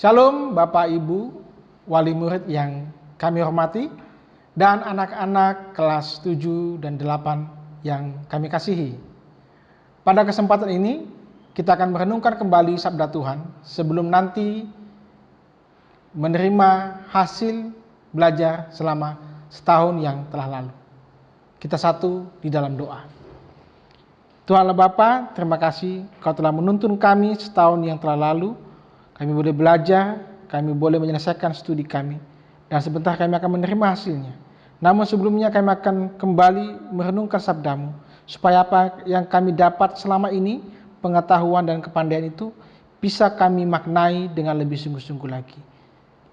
Shalom Bapak Ibu, wali murid yang kami hormati, dan anak-anak kelas 7 dan 8 yang kami kasihi. Pada kesempatan ini, kita akan merenungkan kembali sabda Tuhan sebelum nanti menerima hasil belajar selama setahun yang telah lalu. Kita satu di dalam doa. Tuhan Allah Bapa, terima kasih Kau telah menuntun kami setahun yang telah lalu. Kami boleh belajar, kami boleh menyelesaikan studi kami, dan sebentar kami akan menerima hasilnya. Namun sebelumnya kami akan kembali merenungkan sabdamu, supaya apa yang kami dapat selama ini, pengetahuan dan kepandaian itu, bisa kami maknai dengan lebih sungguh-sungguh lagi.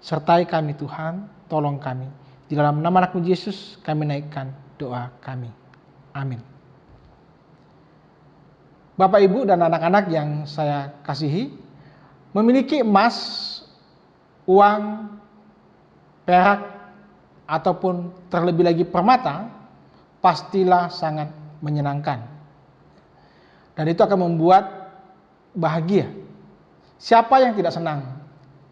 Sertai kami Tuhan, tolong kami. Di dalam nama anak-Mu Yesus kami naikkan doa kami. Amin. Bapak, Ibu, dan anak-anak yang saya kasihi, memiliki emas, uang, perak, ataupun terlebih lagi permata, pastilah sangat menyenangkan. Dan itu akan membuat bahagia. Siapa yang tidak senang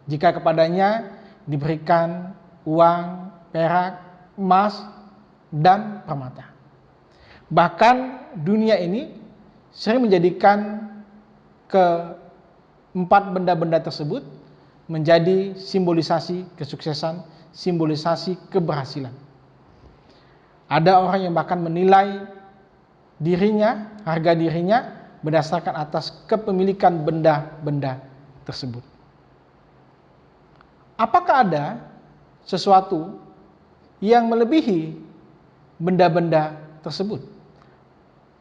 jika kepadanya diberikan uang, perak, emas, dan permata. Bahkan dunia ini sering menjadikan keempat benda-benda tersebut menjadi simbolisasi kesuksesan, simbolisasi keberhasilan. Ada orang yang bahkan menilai dirinya, harga dirinya berdasarkan atas kepemilikan benda-benda tersebut. Apakah ada sesuatu yang melebihi benda-benda tersebut?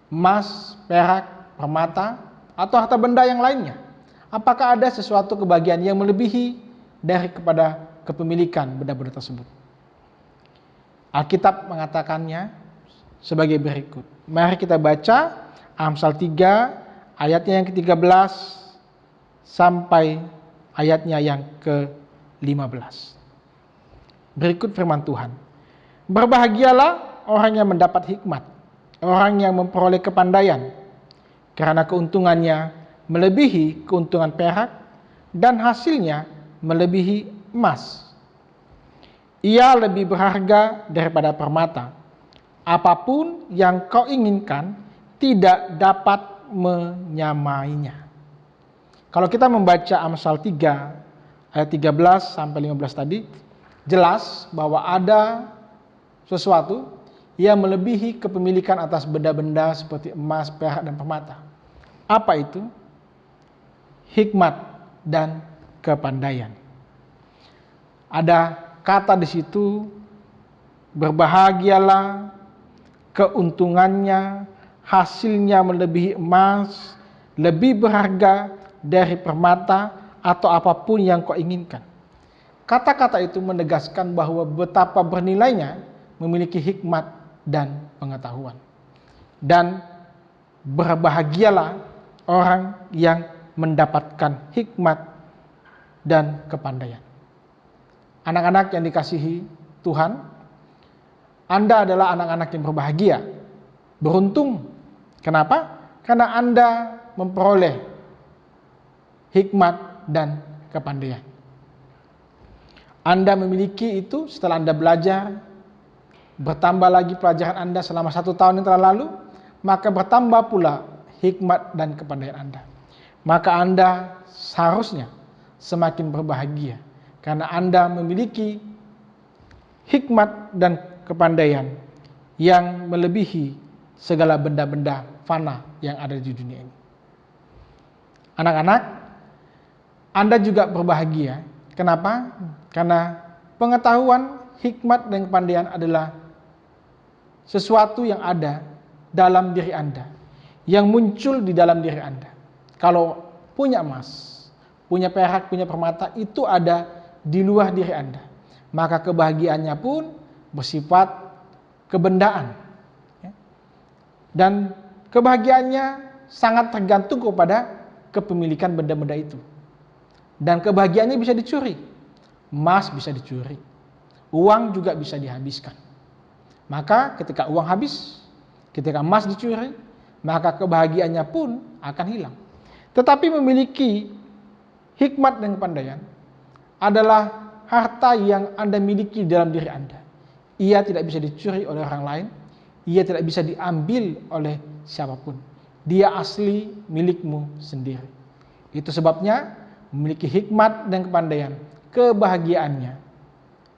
Emas, perak, permata, atau harta benda yang lainnya? Apakah ada sesuatu kebahagiaan yang melebihi dari kepada kepemilikan benda-benda tersebut? Alkitab mengatakannya sebagai berikut. Mari kita baca Amsal 3 ayatnya yang ke-13 sampai ayatnya yang ke-15. Berikut firman Tuhan. Berbahagialah orang yang mendapat hikmat, orang yang memperoleh kepandaian, karena keuntungannya melebihi keuntungan perak dan hasilnya melebihi emas. Ia lebih berharga daripada permata. Apapun yang kau inginkan tidak dapat menyamainya. Kalau kita membaca Amsal 3 ayat 13 sampai 15 tadi, jelas bahwa ada sesuatu yang melebihi kepemilikan atas benda-benda seperti emas, perak, dan permata. Apa itu? Hikmat dan kepandaian. Ada kata di situ, berbahagialah, keuntungannya, hasilnya melebihi emas, lebih berharga dari permata, atau apapun yang kau inginkan. Kata-kata itu menegaskan bahwa betapa bernilainya memiliki hikmat dan pengetahuan. Dan berbahagialah orang yang mendapatkan hikmat dan kepandaian. Anak-anak yang dikasihi Tuhan, Anda adalah anak-anak yang berbahagia, beruntung. Kenapa? Karena Anda memperoleh hikmat dan kepandaian. Anda memiliki itu setelah Anda belajar, bertambah lagi pelajaran Anda selama 1 tahun yang telah lalu, maka bertambah pula hikmat dan kepandaian Anda. Maka Anda seharusnya semakin berbahagia karena Anda memiliki hikmat dan kepandaian yang melebihi segala benda-benda fana yang ada di dunia ini. Anak-anak, Anda juga berbahagia. Kenapa? Karena pengetahuan, hikmat, dan kepandaian adalah sesuatu yang ada dalam diri Anda, yang muncul di dalam diri Anda. Kalau punya emas, punya perak, punya permata, itu ada di luar diri Anda. Maka kebahagiaannya pun bersifat kebendaan. Dan kebahagiaannya sangat tergantung kepada kepemilikan benda-benda itu. Dan kebahagiaannya bisa dicuri. Emas bisa dicuri. Uang juga bisa dihabiskan. Maka ketika uang habis, ketika emas dicuri, maka kebahagiaannya pun akan hilang. Tetapi memiliki hikmat dan kepandaian adalah harta yang Anda miliki dalam diri Anda. Ia tidak bisa dicuri oleh orang lain, ia tidak bisa diambil oleh siapapun. Dia asli milikmu sendiri. Itu sebabnya memiliki hikmat dan kepandaian, kebahagiaannya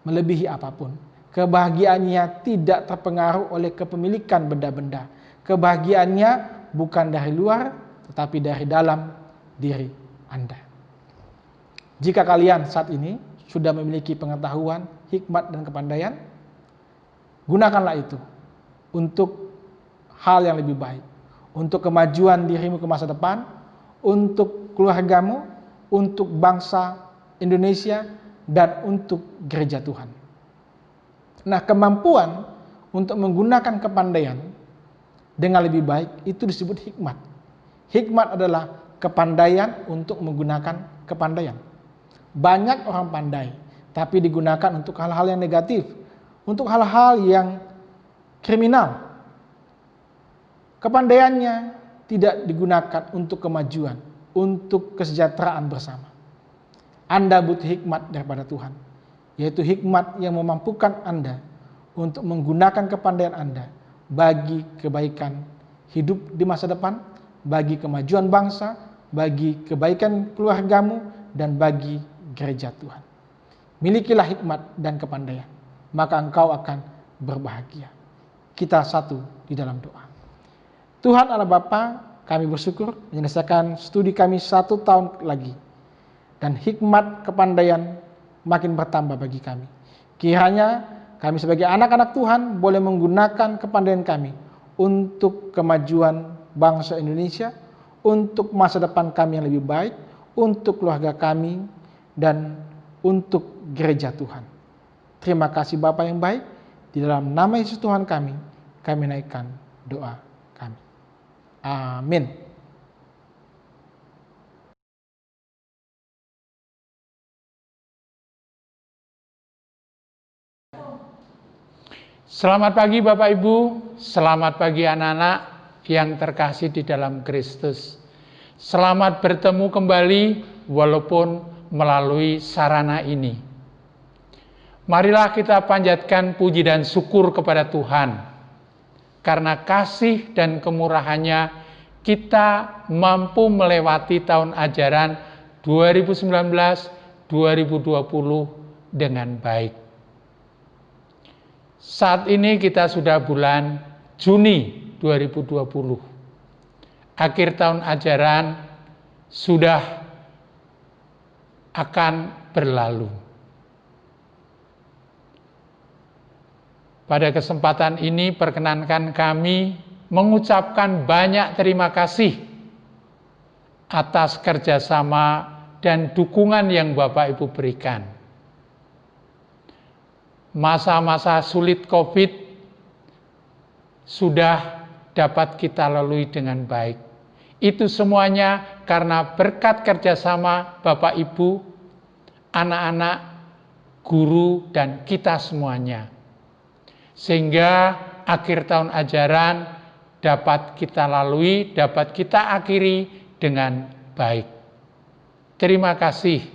melebihi apapun. Kebahagiaannya tidak terpengaruh oleh kepemilikan benda-benda. Kebahagiaannya bukan dari luar, tetapi dari dalam diri Anda. Jika kalian saat ini sudah memiliki pengetahuan, hikmat, dan kepandaian, gunakanlah itu untuk hal yang lebih baik, untuk kemajuan dirimu ke masa depan, untuk keluargamu, untuk bangsa Indonesia, dan untuk gereja Tuhan. Nah, kemampuan untuk menggunakan kepandaian dengan lebih baik itu disebut hikmat. Hikmat adalah kepandaian untuk menggunakan kepandaian. Banyak orang pandai, tapi digunakan untuk hal-hal yang negatif, untuk hal-hal yang kriminal. Kepandaiannya tidak digunakan untuk kemajuan, untuk kesejahteraan bersama. Anda butuh hikmat daripada Tuhan, yaitu hikmat yang memampukan Anda untuk menggunakan kepandaian Anda bagi kebaikan hidup di masa depan, bagi kemajuan bangsa, bagi kebaikan keluargamu, dan bagi gereja Tuhan. Milikilah hikmat dan kepandaian, maka engkau akan berbahagia. Kita satu di dalam doa. Tuhan Allah Bapa, kami bersyukur menyelesaikan studi kami 1 tahun lagi, dan hikmat kepandaian makin bertambah bagi kami. Kiranya kami sebagai anak-anak Tuhan boleh menggunakan kepandaian kami untuk kemajuan bangsa Indonesia, untuk masa depan kami yang lebih baik, untuk keluarga kami, dan untuk gereja Tuhan. Terima kasih Bapa yang baik, di dalam nama Yesus Tuhan kami naikkan doa kami. Amin. Selamat pagi Bapak Ibu, selamat pagi anak-anak yang terkasih di dalam Kristus. Selamat bertemu kembali walaupun melalui sarana ini. Marilah kita panjatkan puji dan syukur kepada Tuhan. Karena kasih dan kemurahannya kita mampu melewati tahun ajaran 2019-2020 dengan baik. Saat ini kita sudah bulan Juni 2020. Akhir tahun ajaran sudah akan berlalu. Pada kesempatan ini perkenankan kami mengucapkan banyak terima kasih atas kerjasama dan dukungan yang Bapak Ibu berikan. Masa-masa sulit COVID sudah dapat kita lalui dengan baik. Itu semuanya karena berkat kerjasama Bapak Ibu, anak-anak, guru, dan kita semuanya. Sehingga akhir tahun ajaran dapat kita lalui, dapat kita akhiri dengan baik. Terima kasih.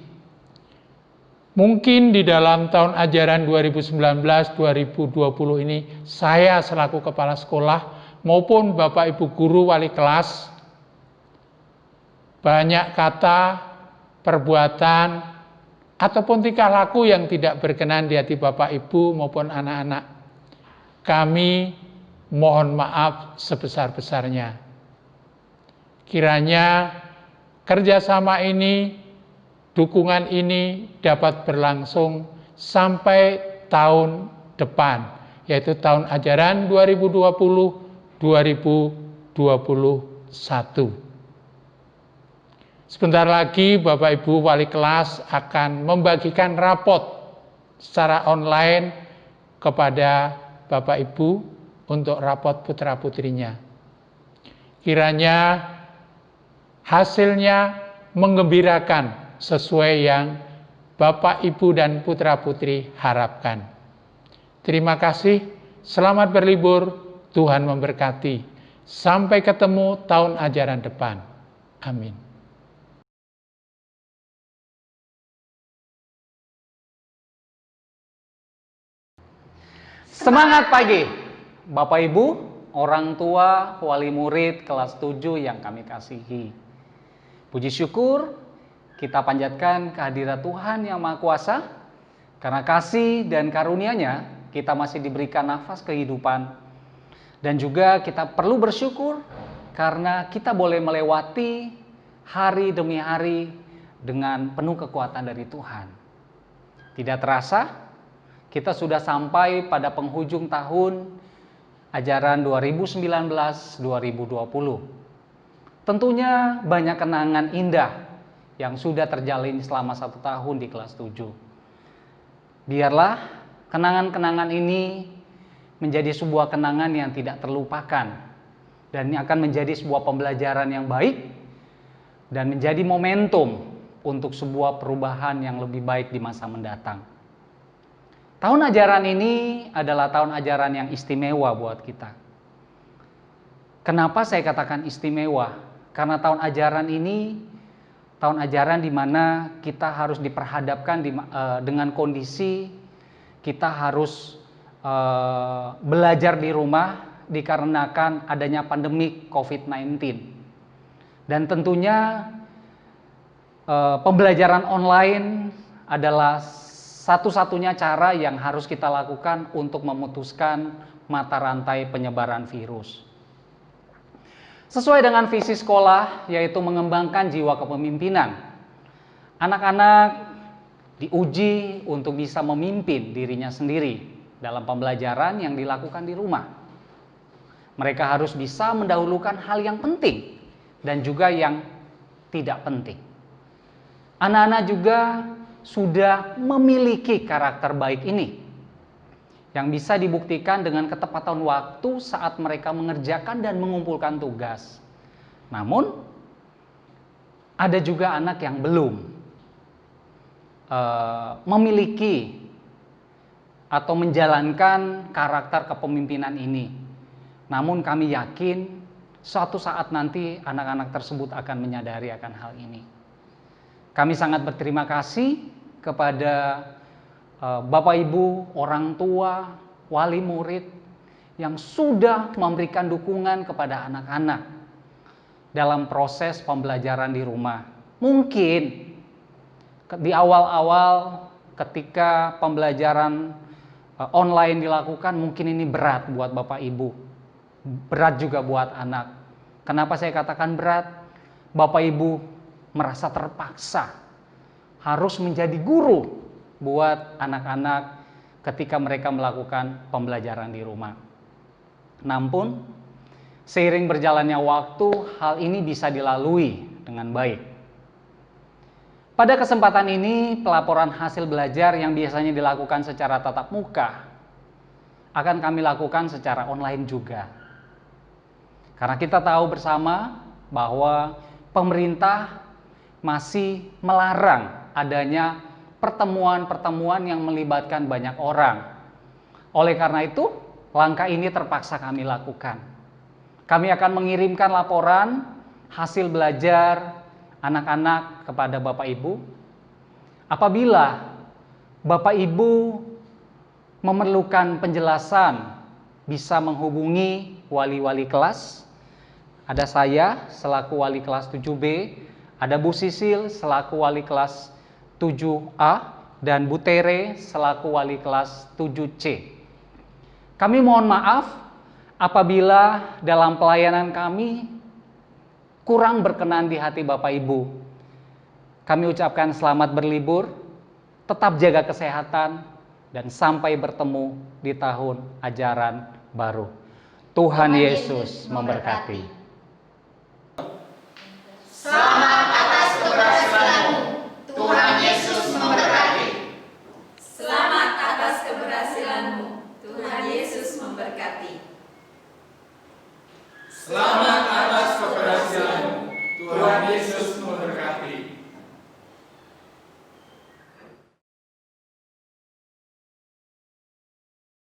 Mungkin di dalam tahun ajaran 2019-2020 ini, saya selaku kepala sekolah maupun Bapak Ibu guru wali kelas, banyak kata, perbuatan, ataupun tingkah laku yang tidak berkenan di hati Bapak Ibu maupun anak-anak. Kami mohon maaf sebesar-besarnya. Kiranya kerjasama ini, dukungan ini dapat berlangsung sampai tahun depan, yaitu tahun ajaran 2020-2021. Sebentar lagi Bapak Ibu wali kelas akan membagikan rapot secara online kepada Bapak Ibu untuk rapot putra-putrinya. Kiranya hasilnya menggembirakan sesuai yang Bapak, Ibu, dan putra-putri harapkan. Terima kasih, selamat berlibur, Tuhan memberkati. Sampai ketemu tahun ajaran depan. Amin. Semangat pagi, Bapak Ibu, orang tua, wali murid kelas 7 yang kami kasihi. Puji syukur kita panjatkan kehadirat Tuhan yang Maha Kuasa, karena kasih dan karunia-Nya kita masih diberikan nafas kehidupan. Dan juga kita perlu bersyukur karena kita boleh melewati hari demi hari dengan penuh kekuatan dari Tuhan. Tidak terasa, kita sudah sampai pada penghujung tahun ajaran 2019-2020. Tentunya banyak kenangan indah yang sudah terjalin selama 1 tahun di kelas 7. Biarlah kenangan-kenangan ini menjadi sebuah kenangan yang tidak terlupakan, dan ini akan menjadi sebuah pembelajaran yang baik dan menjadi momentum untuk sebuah perubahan yang lebih baik di masa mendatang. Tahun ajaran ini adalah tahun ajaran yang istimewa buat kita. Kenapa saya katakan istimewa? Karena tahun ajaran ini tahun ajaran di mana kita harus diperhadapkan dengan kondisi kita harus belajar di rumah dikarenakan adanya pandemi COVID-19. Dan tentunya pembelajaran online adalah satu-satunya cara yang harus kita lakukan untuk memutuskan mata rantai penyebaran virus. Sesuai dengan visi sekolah, yaitu mengembangkan jiwa kepemimpinan. Anak-anak diuji untuk bisa memimpin dirinya sendiri dalam pembelajaran yang dilakukan di rumah. Mereka harus bisa mendahulukan hal yang penting dan juga yang tidak penting. Anak-anak juga sudah memiliki karakter baik ini yang bisa dibuktikan dengan ketepatan waktu saat mereka mengerjakan dan mengumpulkan tugas. Namun ada juga anak yang belum memiliki atau menjalankan karakter kepemimpinan ini. Namun kami yakin suatu saat nanti anak-anak tersebut akan menyadari akan hal ini. Kami sangat berterima kasih kepada Bapak Ibu, orang tua, wali murid yang sudah memberikan dukungan kepada anak-anak dalam proses pembelajaran di rumah. Mungkin di awal-awal ketika pembelajaran online dilakukan, mungkin ini berat buat Bapak Ibu, berat juga buat anak. Kenapa saya katakan berat? Bapak Ibu merasa terpaksa harus menjadi guru buat anak-anak ketika mereka melakukan pembelajaran di rumah. Namun, seiring berjalannya waktu, hal ini bisa dilalui dengan baik. Pada kesempatan ini, pelaporan hasil belajar yang biasanya dilakukan secara tatap muka akan kami lakukan secara online juga. Karena kita tahu bersama bahwa pemerintah masih melarang adanya pertemuan-pertemuan yang melibatkan banyak orang. Oleh karena itu, langkah ini terpaksa kami lakukan. Kami akan mengirimkan laporan hasil belajar anak-anak kepada Bapak Ibu. Apabila Bapak Ibu memerlukan penjelasan, bisa menghubungi wali-wali kelas. Ada saya selaku wali kelas 7B, ada Bu Sisil selaku wali kelas 7A, dan Bu Tere selaku wali kelas 7C. Kami mohon maaf apabila dalam pelayanan kami kurang berkenan di hati Bapak Ibu. Kami ucapkan selamat berlibur, tetap jaga kesehatan, dan sampai bertemu di tahun ajaran baru. Tuhan Yesus memberkati. Selamat atas keberhasilanmu. Tuhan Yesus memberkati. Selamat atas keberhasilanmu. Tuhan Yesus memberkati. Selamat